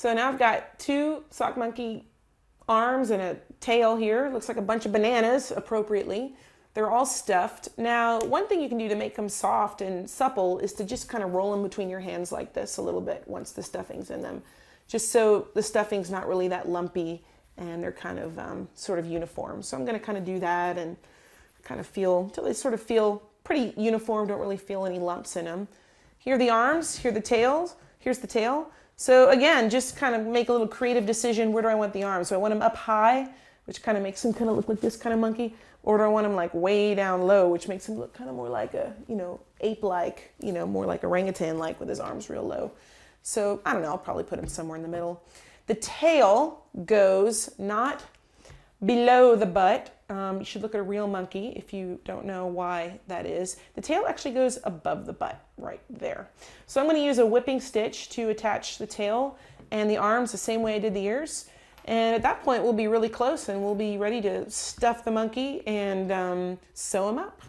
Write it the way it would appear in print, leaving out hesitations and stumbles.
So now I've got two sock monkey arms and a tail here. Looks like a bunch of bananas appropriately. They're all stuffed. Now, one thing you can do to make them soft and supple is to just kind of roll them between your hands like this a little bit once the stuffing's in them. Just so the stuffing's not really that lumpy and they're kind of sort of uniform. So I'm going to kind of do that and kind of feel until they sort of feel pretty uniform, don't really feel any lumps in them. Here are the arms, here are the tails, here's the tail. So again, just kind of make a little creative decision. Where do I want the arms? So I want them up high, which kind of makes them kind of look like this kind of monkey, or do I want them like way down low, which makes him look kind of more like a, ape-like, more like orangutan-like with his arms real low. So I don't know, I'll probably put him somewhere in the middle. The tail goes not below the butt. You should look at a real monkey if you don't know why that is. The tail actually goes above the butt right there. So I'm going to use a whipping stitch to attach the tail and the arms the same way I did the ears. And at that point we'll be really close and we'll be ready to stuff the monkey and sew him up.